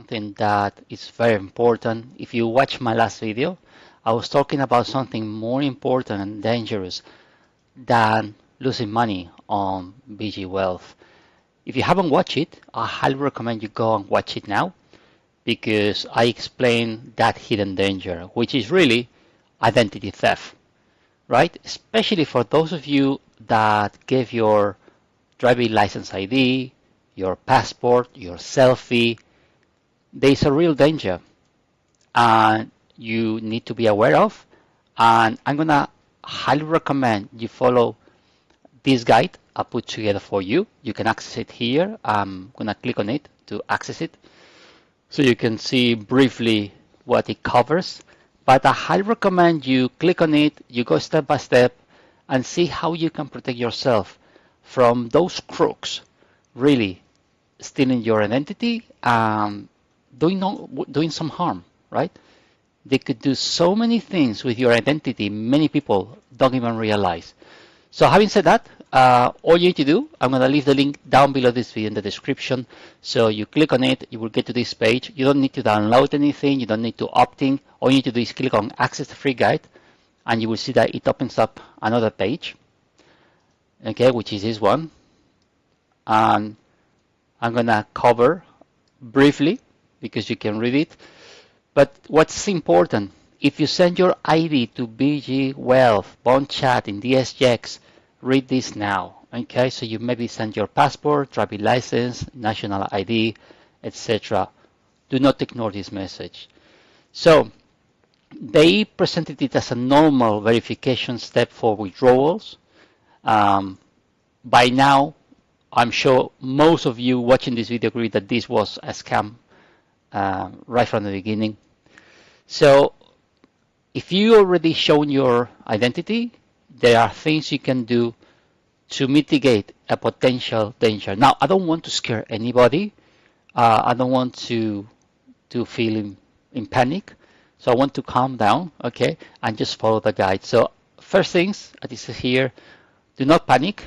something that is very important. If you watch my last video, I was talking about something more important and dangerous than losing money on BG Wealth. If you haven't watched it, I highly recommend you go and watch it now because I explain that hidden danger, which is really identity theft, right? Especially for those of you that give your driving license ID, your passport, your selfie. There's a real danger and you need to be aware of. And I'm gonna highly recommend you follow this guide I put together for you. You can access it here. I'm gonna click on it to access it so you can see briefly what it covers. But I highly recommend you click on it, you go step by step and see how you can protect yourself from those crooks really stealing your identity and doing some harm, right? They could do so many things with your identity, many people don't even realize. So having said that, all you need to do, I'm going to leave the link down below this video in the description. So you click on it, you will get to this page. You don't need to download anything. You don't need to opt in. All you need to do is click on Access the Free Guide, and you will see that it opens up another page, okay, which is this one. And I'm going to cover briefly because you can read it. But what's important, if you send your ID to BG Wealth, BonChat in DSJex, read this now, okay? So you maybe send your passport, driving license, national ID, etc. Do not ignore this message. So they presented it as a normal verification step for withdrawals. By now, I'm sure most of you watching this video agree that this was a scam right from the beginning. So if you already shown your identity, there are things you can do to mitigate a potential danger. Now, I don't want to scare anybody. I don't want to feel in panic. So I want to calm down, okay, and just follow the guide. So first things, as it says here, do not panic,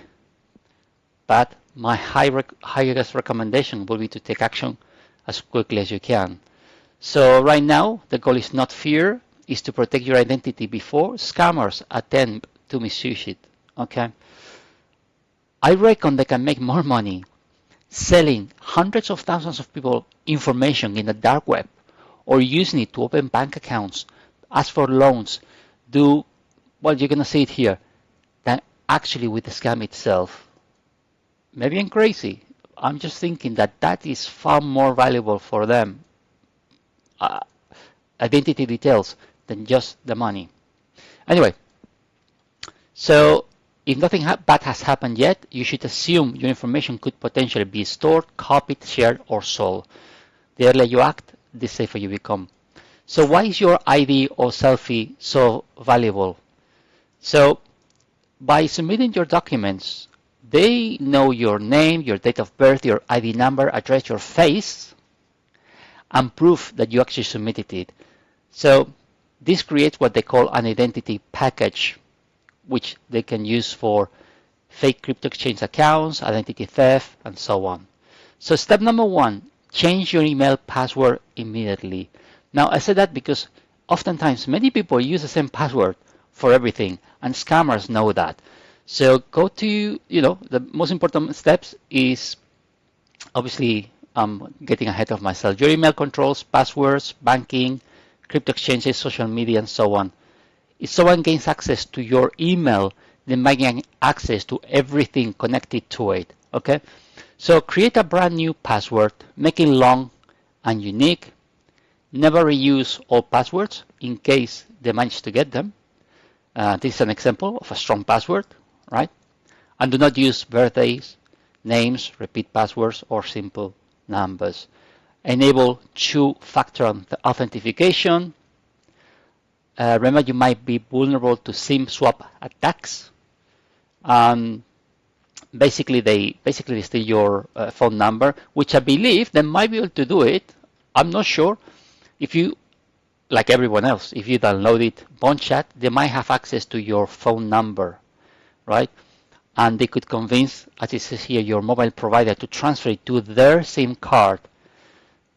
but my highest recommendation will be to take action as quickly as you can. So right now, the goal is not fear, is to protect your identity before scammers attempt to misuse it, okay? I reckon they can make more money selling hundreds of thousands of people information in the dark web or using it to open bank accounts, ask for loans, do, well, you're gonna see it here, than actually with the scam itself. Maybe I'm crazy. I'm just thinking that that is far more valuable for them, identity details, than just the money. Anyway, so if nothing bad has happened yet, you should assume your information could potentially be stored, copied, shared, or sold. The earlier you act, the safer you become. So why is your ID or selfie so valuable? So by submitting your documents, they know your name, your date of birth, your ID number, address, your face, and proof that you actually submitted it. So this creates what they call an identity package, which they can use for fake crypto exchange accounts, identity theft, and so on. So step number one, change your email password immediately. Now I say that because oftentimes many people use the same password for everything, and scammers know that. So go to, the most important steps is obviously getting ahead of myself. Your email controls, passwords, banking, crypto exchanges, social media, and so on. If someone gains access to your email, they might gain access to everything connected to it, okay? So create a brand new password, make it long and unique. Never reuse all passwords in case they manage to get them. This is an example of a strong password, right? And do not use birthdays, names, repeat passwords, or simple numbers. Enable two-factor authentication. Remember, you might be vulnerable to SIM swap attacks. Basically, they steal your phone number, which I believe they might be able to do it. I'm not sure. If you, like everyone else, if you downloaded BonChat, they might have access to your phone number, right? And they could convince, as it says here, your mobile provider to transfer it to their SIM card.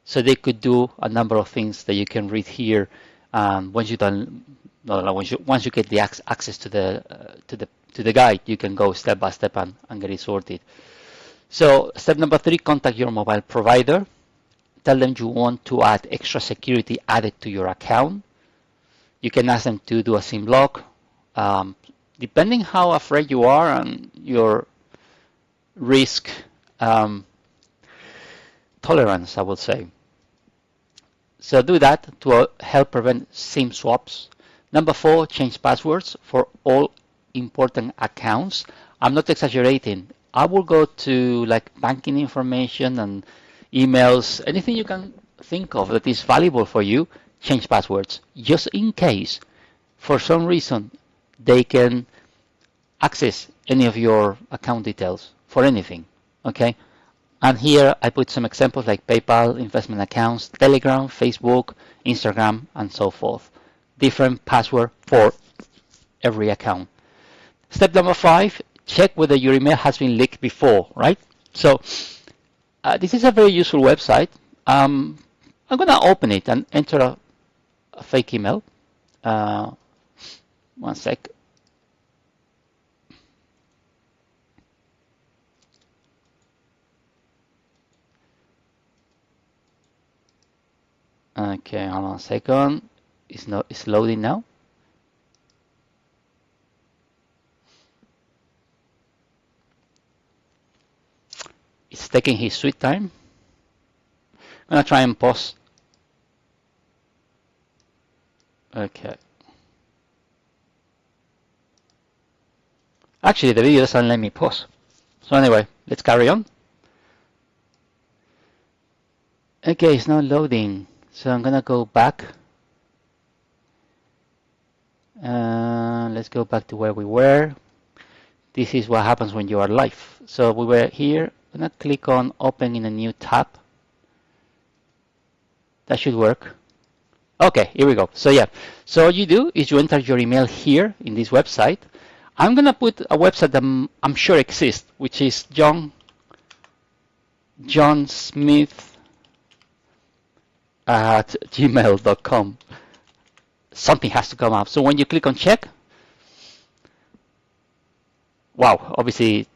So they could do a number of things that you can read here. Once you done, no, once you get the access to the guide, you can go step by step and get it sorted. So step number 3, contact your mobile provider. Tell them you want to add extra security added to your account. You can ask them to do a SIM block. Depending how afraid you are and your risk tolerance, I would say. So do that to help prevent SIM swaps. Number 4, change passwords for all important accounts. I'm not exaggerating. I will go to like banking information and emails, anything you can think of that is valuable for you, change passwords. Just in case, for some reason, they can access any of your account details for anything. Okay? And here I put some examples like PayPal, investment accounts, Telegram, Facebook, Instagram, and so forth. Different password for every account. Step number 5, check whether your email has been leaked before, right? So this is a very useful website. I'm going to open it and enter a fake email. One sec. Okay, hold on a second. It's loading now. It's taking his sweet time. I'm gonna try and pause. Okay. Actually, the video doesn't let me pause. So anyway, let's carry on. Okay, it's not loading. So I'm gonna go back. Let's go back to where we were. This is what happens when you are live. So we were here. I'm gonna click on open in a new tab. That should work. Okay, here we go. So yeah, so what you do is you enter your email here in this website. I'm gonna put a website that I'm sure exists, which is johnsmith@gmail.com. Something has to come up. So when you click on check, wow, obviously,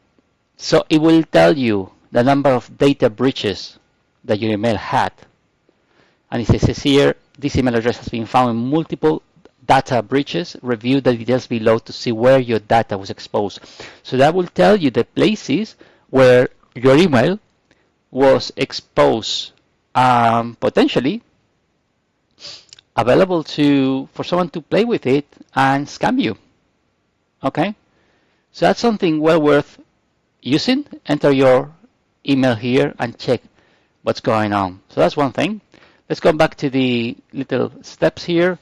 so it will tell you the number of data breaches that your email had. And it says here, this email address has been found in multiple data breaches. Review the details below to see where your data was exposed. So that will tell you the places where your email was exposed, potentially available for someone to play with it and scam you. Okay, so that's something well worth using. Enter your email here and check what's going on. So that's one thing. Let's go back to the little steps here.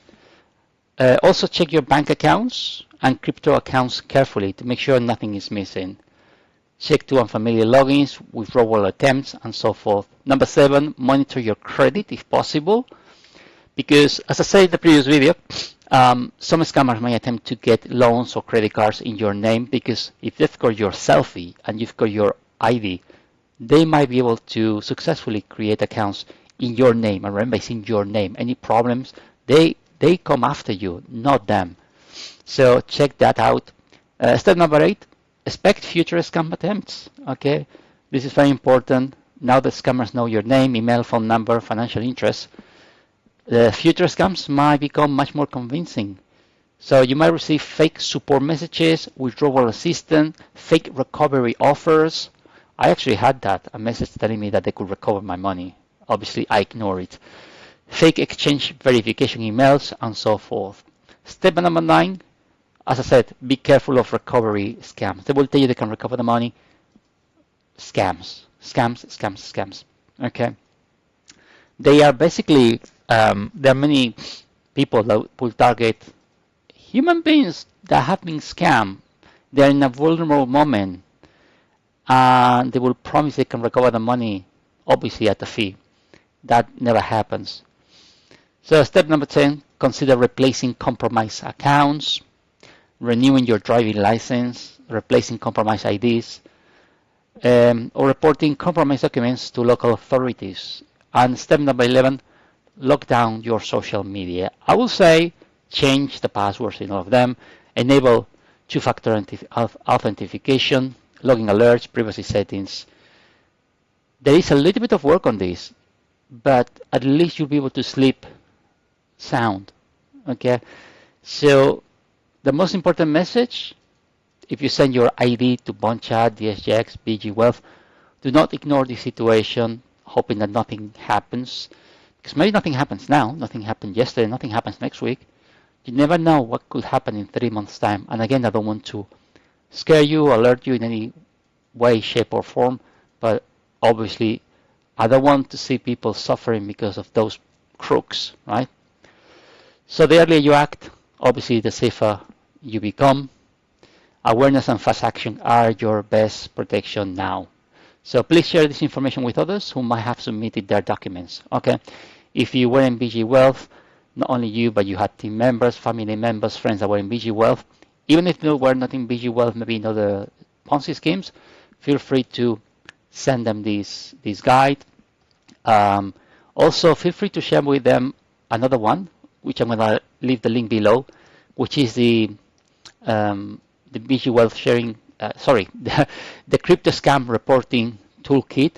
Also check your bank accounts and crypto accounts carefully to make sure nothing is missing. Check to unfamiliar logins, withdrawal attempts, and so forth. Number 7, monitor your credit if possible. Because, as I said in the previous video, some scammers may attempt to get loans or credit cards in your name, because if they've got your selfie and you've got your ID, they might be able to successfully create accounts in your name. And remember, it's in your name. Any problems, they come after you, not them. So check that out. Step number 8, expect future scam attempts. Okay, this is very important. Now that scammers know your name, email, phone number, financial interests, the future scams might become much more convincing. So you might receive fake support messages, withdrawal assistance, fake recovery offers. I actually had that, a message telling me that they could recover my money. Obviously, I ignore it. Fake exchange verification emails, and so forth. Step number 9, as I said, be careful of recovery scams. They will tell you they can recover the money. Scams. Okay. They are basically, there are many people that will target human beings that have been scammed. They're in a vulnerable moment, and they will promise they can recover the money, obviously at a fee. That never happens. So step number 10, consider replacing compromised accounts, renewing your driving license, replacing compromised IDs, or reporting compromised documents to local authorities. And step number 11, lock down your social media. I will say change the passwords in all of them, enable two-factor authentication, logging alerts, privacy settings. There is a little bit of work on this, but at least you'll be able to sleep sound. Okay, so the most important message, if you send your ID to BonChat DSJex BG Wealth, do not ignore the situation, hoping that nothing happens. Because maybe nothing happens now, nothing happened yesterday, nothing happens next week. You never know what could happen in 3 months' time. And again, I don't want to scare you, alert you in any way, shape, or form, but obviously, I don't want to see people suffering because of those crooks, right? So the earlier you act, obviously, the safer you become. Awareness and fast action are your best protection now. So please share this information with others who might have submitted their documents. Okay, if you were in BG Wealth, not only you, but you had team members, family members, friends that were in BG Wealth, even if they were not in BG Wealth, maybe in other Ponzi schemes, feel free to send them this guide. Also, feel free to share with them another one, which I'm going to leave the link below, which is the BG Wealth sharing, the crypto scam reporting toolkit,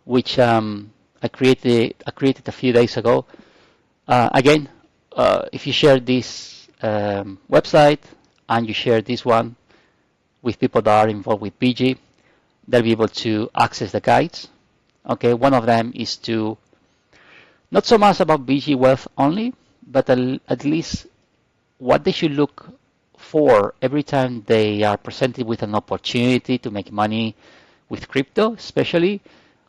which I created a few days ago. Again, if you share this website and you share this one with people that are involved with BG, they'll be able to access the guides. Okay, one of them is to not so much about BG Wealth only, but at least what they should look for every time they are presented with an opportunity to make money with crypto, especially.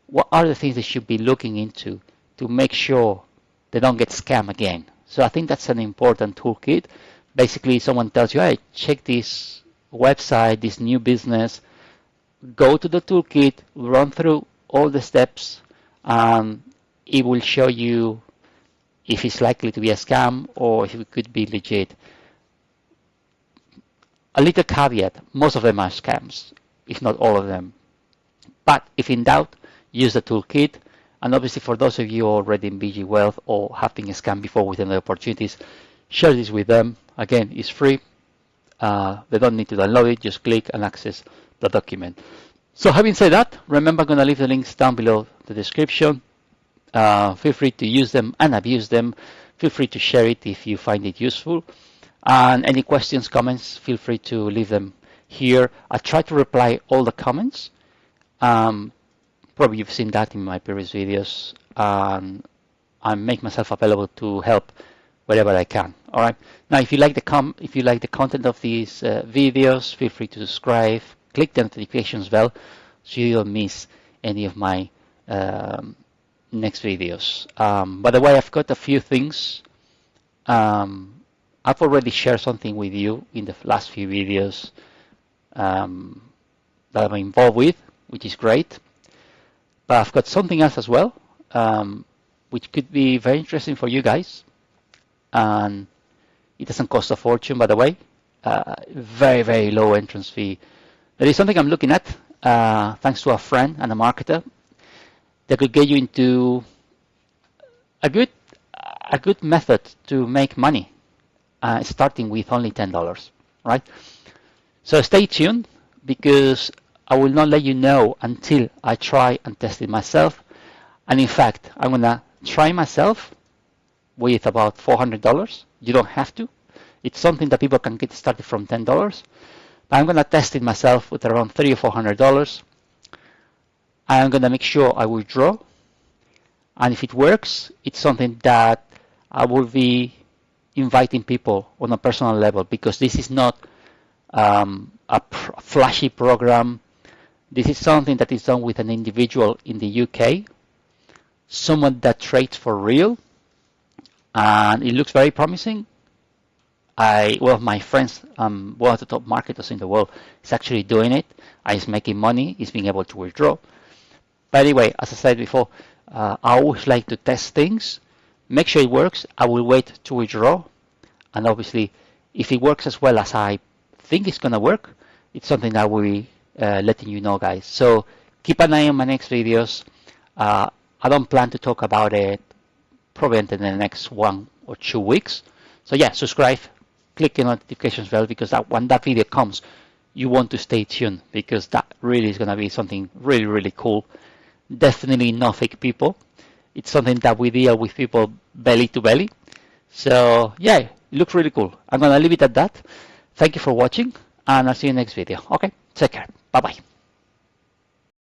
What are the things they should be looking into to make sure they don't get scammed again? So I think that's an important toolkit. Basically, someone tells you, hey, check this website, this new business, go to the toolkit, run through all the steps, it will show you if it's likely to be a scam or if it could be legit. A little caveat, most of them are scams, if not all of them. But if in doubt, use the toolkit. And obviously for those of you already in BG Wealth or have been scammed before with other opportunities, share this with them. Again, it's free. They don't need to download it, just click and access the document. So having said that, remember I'm going to leave the links down below the description. Feel free to use them and abuse them. Feel free to share it if you find it useful. And any questions, comments, feel free to leave them here. I try to reply all the comments. Probably you've seen that in my previous videos. I make myself available to help wherever I can. All right. Now, if you like the content of these videos, feel free to subscribe. Click the notifications bell so you don't miss any of my next videos. By the way, I've got a few things. I've already shared something with you in the last few videos that I'm involved with, which is great. But I've got something else as well, which could be very interesting for you guys. And it doesn't cost a fortune, by the way. Very, very low entrance fee. There is something I'm looking at, thanks to a friend and a marketer, that could get you into a good method to make money, starting with only $10, right? So stay tuned, because I will not let you know until I try and test it myself. And in fact, I'm gonna try myself with about $400. You don't have to. It's something that people can get started from $10. But I'm gonna test it myself with around $300 or $400. I'm gonna make sure I withdraw. And if it works, it's something that I will be inviting people on a personal level, because this is not a flashy program. This is something that is done with an individual in the UK, someone that trades for real, and it looks very promising. One of my friends, one of the top marketers in the world, is actually doing it. He's making money. He's being able to withdraw. But anyway, as I said before, I always like to test things, make sure it works. I will wait to withdraw, and obviously, if it works as well as I think it's gonna work, it's something I will be letting you know, guys. So keep an eye on my next videos. I don't plan to talk about it probably in the next 1 or 2 weeks. So yeah, subscribe, click the notifications bell because when that video comes, you want to stay tuned because that really is going to be something really, really cool. Definitely no fake people. It's something that we deal with people belly to belly. So yeah, it looks really cool. I'm going to leave it at that. Thank you for watching and I'll see you next video. Okay, take care. Bye bye.